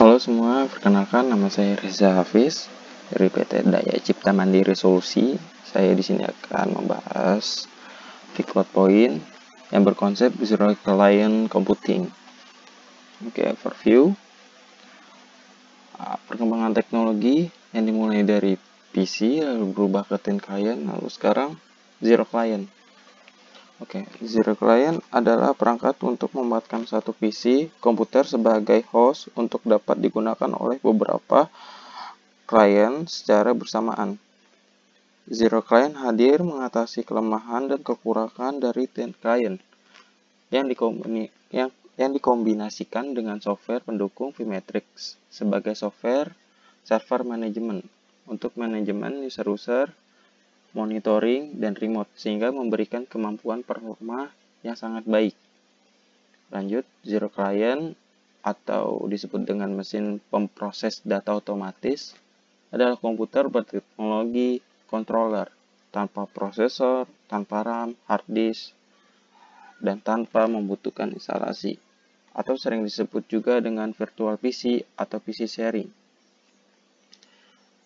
Halo semua, perkenalkan nama saya Reza Hafiz dari PT Daya Cipta Mandiri Solusi. Saya di sini akan membahas Vicloud Point yang berkonsep Zero Client Computing. Oke, overview. Perkembangan teknologi yang dimulai dari PC lalu berubah ke Thin Client, lalu sekarang Zero Client. Oke, Zero Client adalah perangkat untuk membuatkan satu PC komputer sebagai host untuk dapat digunakan oleh beberapa klien secara bersamaan. Zero Client hadir mengatasi kelemahan dan kekurangan dari Thin Client yang dikombinasikan dengan software pendukung Vmatrix sebagai software server management untuk manajemen user, monitoring, dan remote, sehingga memberikan kemampuan performa yang sangat baik. Lanjut, Zero Client atau disebut dengan mesin pemproses data otomatis adalah komputer berteknologi controller tanpa prosesor, tanpa RAM, hard disk, dan tanpa membutuhkan instalasi, atau sering disebut juga dengan virtual PC atau PC sharing.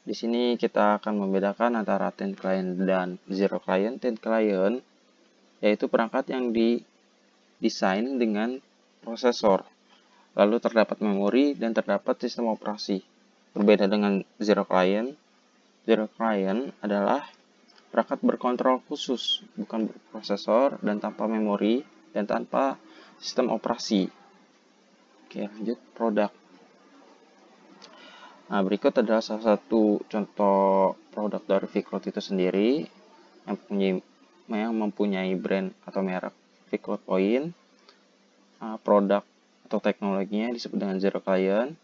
Di sini kita akan membedakan antara Thin Client dan Zero Client. Thin Client yaitu perangkat yang didesain dengan prosesor, lalu terdapat memori dan terdapat sistem operasi. Berbeda dengan Zero Client. Zero Client adalah perangkat berkontrol khusus, bukan berprosesor dan tanpa memori dan tanpa sistem operasi. Oke, lanjut produk. Nah, berikut adalah salah satu contoh produk dari Vicloud itu sendiri yang mempunyai brand atau merek Vicloud Point. Produk atau teknologinya disebut dengan Zero Client.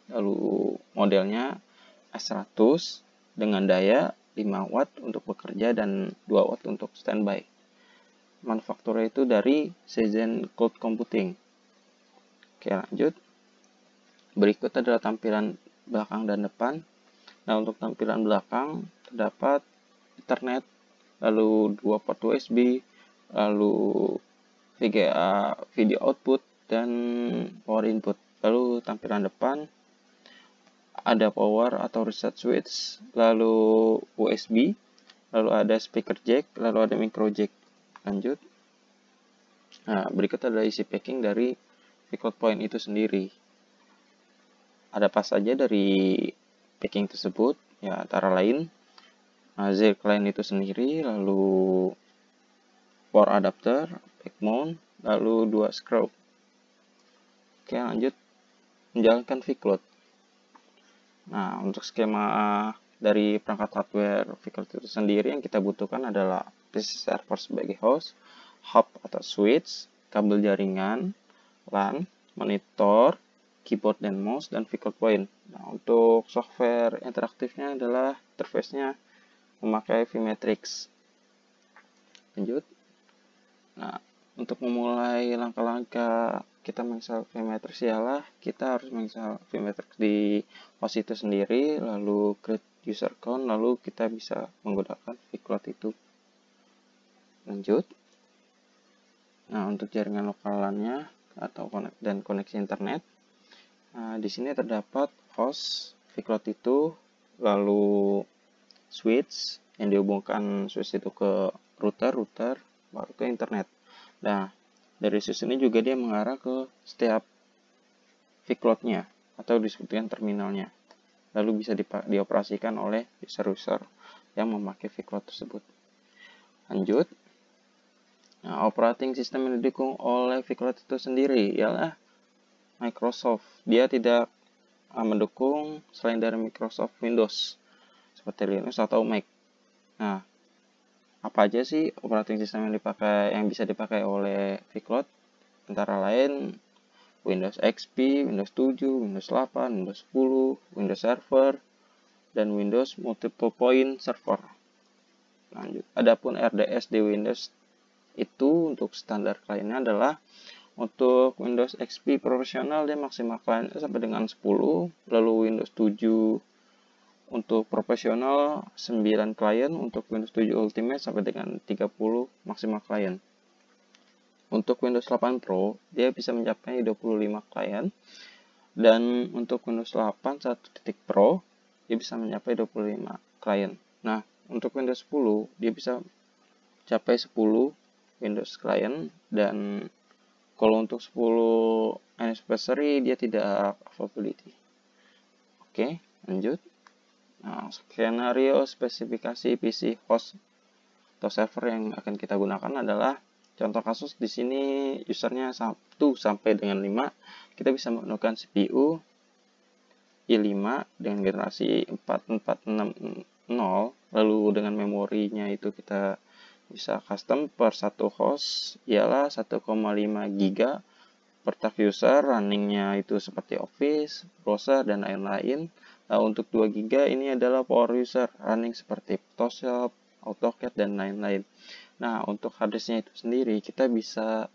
Lalu modelnya S100 dengan daya 5 watt untuk bekerja dan 2 watt untuk standby. Manufakturnya itu dari Shenzhen Cloud Computing. Oke, lanjut. Berikut adalah tampilan belakang dan depan. Nah, untuk tampilan belakang terdapat Ethernet, lalu 2 port USB, lalu VGA video output, dan power input. Lalu tampilan depan ada power atau reset switch, lalu USB, lalu ada speaker jack, lalu ada micro jack. Lanjut. Nah, berikut adalah isi packing dari Vicloud Point itu sendiri. Ada apa saja dari packing tersebut? Ya, antara lain Zero Client itu sendiri, lalu power adapter, back mount, lalu 2 screw. Oke, lanjut menjalankan Vicloud. Nah, untuk skema dari perangkat hardware Vicloud itu sendiri yang kita butuhkan adalah PC server sebagai host, hub atau switch, kabel jaringan, LAN, monitor, keyboard dan mouse, dan Vicloud Point. Nah, untuk software interaktifnya adalah interface-nya memakai Vmatrix. Lanjut. Nah, untuk memulai langkah-langkah kita menginstal Vmatrix ialah kita harus menginstal Vmatrix di host itu sendiri, lalu create user account, lalu kita bisa menggunakan Vicloud itu. Lanjut. Nah, untuk jaringan lokal LAN-nya atau koneksi internet. Nah, di sini terdapat host Vicloud itu, lalu switch yang dihubungkan switch itu ke router, baru ke internet. Nah, dari switch ini juga dia mengarah ke setiap Vicloud-nya atau disebutkan terminalnya. Lalu bisa dioperasikan oleh user yang memakai Vicloud tersebut. Lanjut. Nah, operating system yang didukung oleh Vicloud itu sendiri ialah Microsoft. Dia tidak mendukung selain dari Microsoft Windows seperti Linux atau Mac. Nah, apa aja sih operating system yang bisa dipakai oleh Vicloud? Antara lain Windows XP, Windows 7, Windows 8, Windows 10, Windows Server, dan Windows Multiple Point Server. Lanjut. Adapun RDS di Windows itu untuk standar kliennya adalah untuk Windows XP profesional dia maksimal kliennya sampai dengan 10, lalu Windows 7 untuk profesional 9 klien, untuk Windows 7 Ultimate sampai dengan 30 maksimal klien. Untuk Windows 8 Pro dia bisa mencapai 25 klien, Dan untuk Windows 8 1.0 Pro, dia bisa mencapai 25 klien. Nah, untuk Windows 10, dia bisa capai 10 Windows klien, dan kalau untuk 10 anniversary dia tidak availability. Oke, lanjut. Nah, skenario spesifikasi PC host atau server yang akan kita gunakan adalah contoh kasus di sini usernya 1 sampai dengan 5. Kita bisa menggunakan CPU i5 dengan generasi 4460, lalu dengan memorinya itu kita bisa custom per satu host ialah 1,5 GB per tab user, runningnya itu seperti Office, browser, dan lain-lain. Nah, untuk 2 GB ini adalah power user, running seperti Photoshop, AutoCAD, dan lain-lain. Nah, untuk harddisknya itu sendiri kita bisa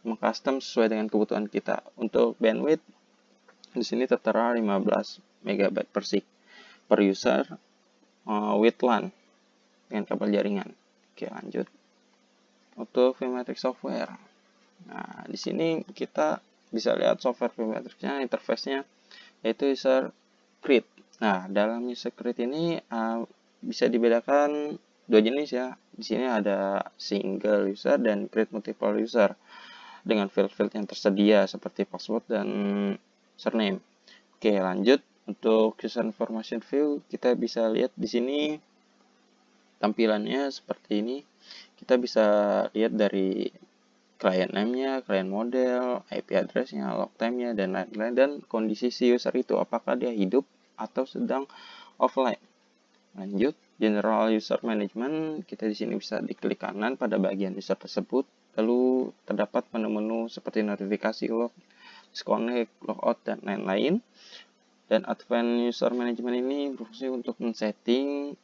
mengcustom sesuai dengan kebutuhan kita. Untuk bandwidth di sini tertera 15 MB per user with LAN dengan kabel jaringan. Oke, lanjut. Untuk Vmatrix software. Nah, di sini kita bisa lihat software Vmatrix-nya, interface-nya yaitu user create. Nah, dalam user create ini bisa dibedakan dua jenis ya. Di sini ada single user dan create multiple user dengan field-field yang tersedia seperti password dan username. Oke, lanjut. Untuk user information view, kita bisa lihat di sini tampilannya seperti ini. Kita bisa lihat dari client name-nya, client model, IP address-nya, log time-nya, dan lain-lain, dan kondisi si user itu, apakah dia hidup atau sedang offline. Lanjut, general user management, kita di sini bisa diklik kanan pada bagian user tersebut, lalu terdapat menu-menu seperti notifikasi log, disconnect, logout, dan lain-lain. Dan advanced user management ini berfungsi untuk men-setting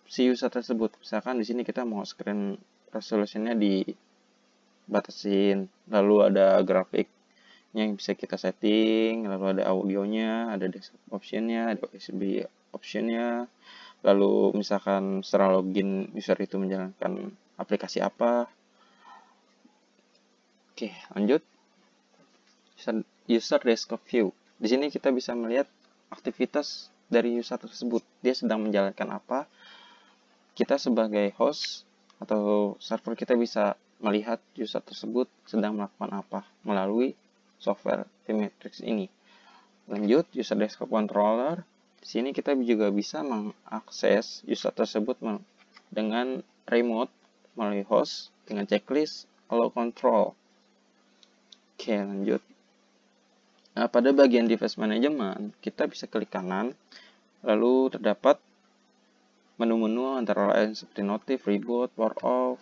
si user tersebut. Misalkan di sini kita mau screen resolutionnya dibatasin, lalu ada grafiknya yang bisa kita setting, lalu ada audionya, ada desktop optionnya, ada USB optionnya, lalu misalkan setelah login user itu menjalankan aplikasi apa. Oke, lanjut. User desktop view. Di sini kita bisa melihat aktivitas dari user tersebut. Dia sedang menjalankan apa. Kita sebagai host atau server kita bisa melihat user tersebut sedang melakukan apa melalui software Vmatrix ini. Lanjut, user desktop controller. Di sini kita juga bisa mengakses user tersebut dengan remote melalui host dengan checklist allow control. Oke, lanjut. Nah, pada bagian device management, kita bisa klik kanan, lalu terdapat menu-menu antara lain seperti notif, reboot, power off,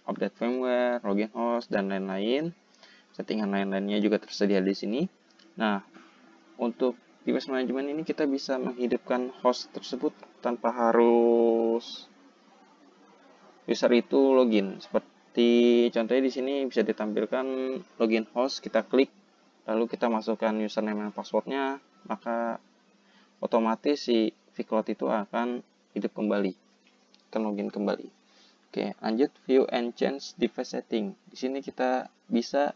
update firmware, login host, dan lain-lain. Settingan lain-lainnya juga tersedia di sini. Nah, untuk device management ini kita bisa menghidupkan host tersebut tanpa harus user itu login. Seperti contohnya di sini bisa ditampilkan login host, kita klik, lalu kita masukkan username dan passwordnya, maka otomatis si vCloud itu akan hidup kembali, akan login kembali. Oke, lanjut, view and change device setting. Di sini kita bisa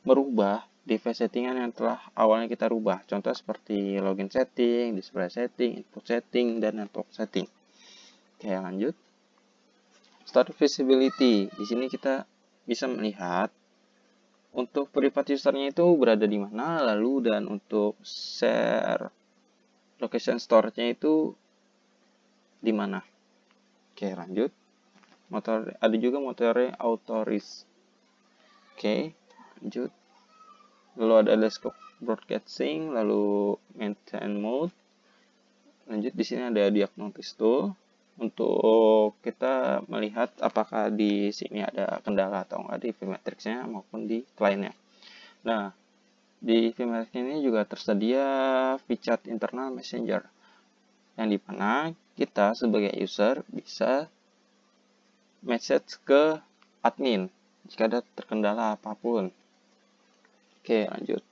merubah device settingan yang telah awalnya kita rubah. Contoh seperti login setting, display setting, input setting, dan network setting. Oke, lanjut. Start visibility. Di sini kita bisa melihat untuk private usernya itu berada di mana, lalu dan untuk share location storage-nya itu di mana. Oke, lanjut. Ada juga motornya auto-risk. Oke, lanjut. Lalu ada desktop broadcasting, lalu maintain mode. Lanjut, di sini ada diagnosis tool untuk kita melihat apakah di sini ada kendala atau enggak di Vmatrix-nya maupun di kliennya. Nah, di Vmatrix ini juga tersedia VChat internal messenger, yang dimana kita sebagai user bisa message ke admin jika ada terkendala apapun. Oke, lanjut.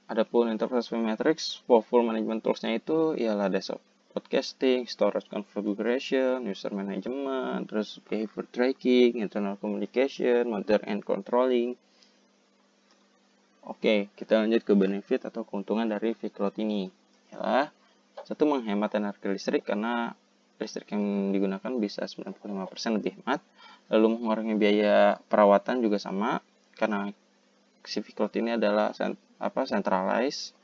Adapun interface Vmatrix, powerful management tools-nya itu ialah desktop podcasting, storage configuration, user management, terus behavior tracking, internal communication, monitor and controlling. Oke, kita lanjut ke benefit atau keuntungan dari Vicloud ini. Yalah, satu, menghemat energi listrik karena listrik yang digunakan bisa 95% lebih hemat. Lalu mengurangi biaya perawatan juga sama, karena si Vicloud ini adalah centralized,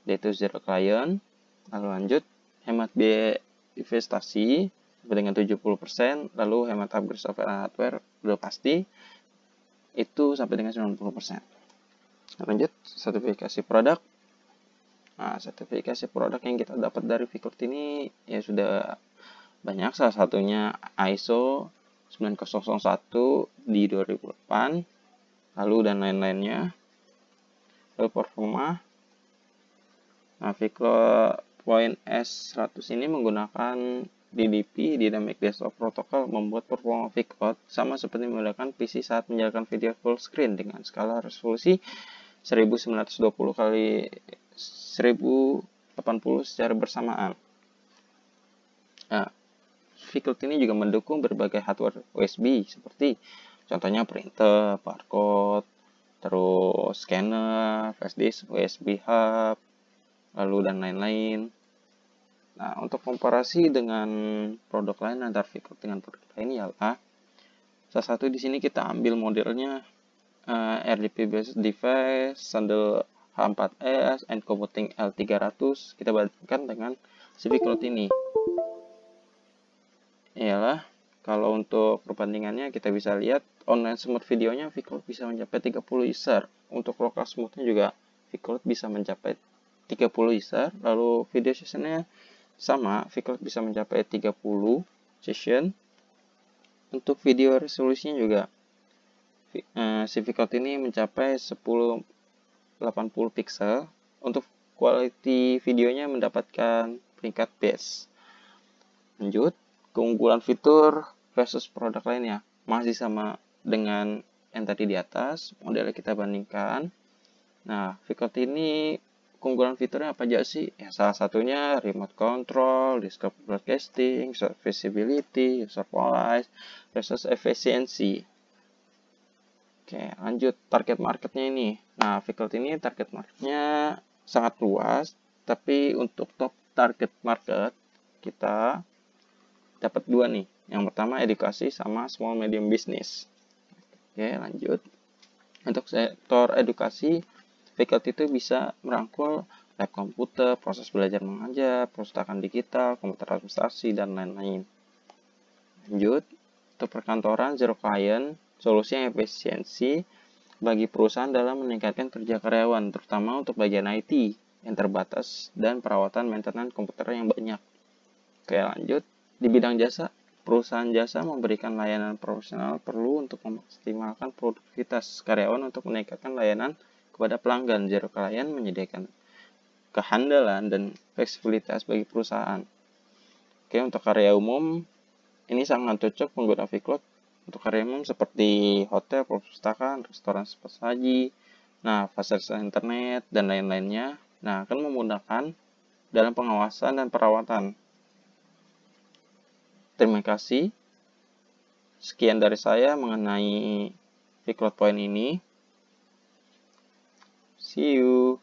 yaitu zero client. Lalu lanjut, hemat biaya investasi sampai dengan 70%, lalu hemat upgrade software dan hardware udah pasti itu sampai dengan 90%. Lanjut, sertifikasi produk. Nah, sertifikasi produk yang kita dapat dari Vicloud ini ya sudah banyak, salah satunya ISO 9001 di 2008, lalu dan lain-lainnya. Lalu performa. Nah, Vicloud Point S100 ini menggunakan DDP, Dynamic Desktop Protocol, membuat performa Vicloud sama seperti menggunakan PC saat menjalankan video full screen dengan skala resolusi 1920 kali 1080 secara bersamaan. Nah, Vicloud ini juga mendukung berbagai hardware USB seperti contohnya printer, barcode, terus scanner, flash disk, USB hub, lalu dan lain-lain. Nah, untuk komparasi dengan produk lain antara Vicloud dengan produk lain ya, salah satu di sini kita ambil modelnya RDP based device, Sandal H4S, and Computing L300. Kita bandingkan dengan si Vicloud ini. Iyalah, kalau untuk perbandingannya kita bisa lihat online smooth videonya Vicloud bisa mencapai 30 user. Untuk local smoothnya juga Vicloud bisa mencapai 30 user. Lalu video sessionnya sama, Vicloud bisa mencapai 30 session. Untuk video resolusinya juga si Vicloud ini mencapai 1080 pixel. Untuk quality videonya mendapatkan peringkat best. Lanjut, keunggulan fitur versus produk lainnya masih sama dengan yang tadi di atas, modelnya kita bandingkan. Nah, Vicloud ini keunggulan fiturnya apa aja sih? Ya, salah satunya remote control, desktop broadcasting, user visibility, user policy, versus efisiensi. Oke, lanjut target marketnya ini. Nah, Vicloud ini target marketnya sangat luas, tapi untuk top target market kita dapat dua nih. Yang pertama edukasi sama small medium business. Oke, lanjut. Untuk sektor edukasi, Vicloud itu bisa merangkul lab komputer, proses belajar mengajar, perpustakaan digital, komputer administrasi, dan lain-lain. Lanjut, untuk perkantoran zero client, solusi yang efisiensi bagi perusahaan dalam meningkatkan kerja karyawan, terutama untuk bagian IT yang terbatas dan perawatan maintenance komputer yang banyak. Oke, lanjut. Di bidang jasa, perusahaan jasa memberikan layanan profesional perlu untuk memaksimalkan produktivitas karyawan untuk meningkatkan layanan kepada pelanggan. Zero client menyediakan kehandalan dan fleksibilitas bagi perusahaan. Oke, untuk karya umum, ini sangat cocok pengguna Vicloud untuk karya umum seperti hotel, perpustakaan, restoran sesaji, fasilitas internet, dan lain-lainnya. Akan memudahkan dalam pengawasan dan perawatan. Terima kasih. Sekian dari saya mengenai Vicloud Point ini. See you.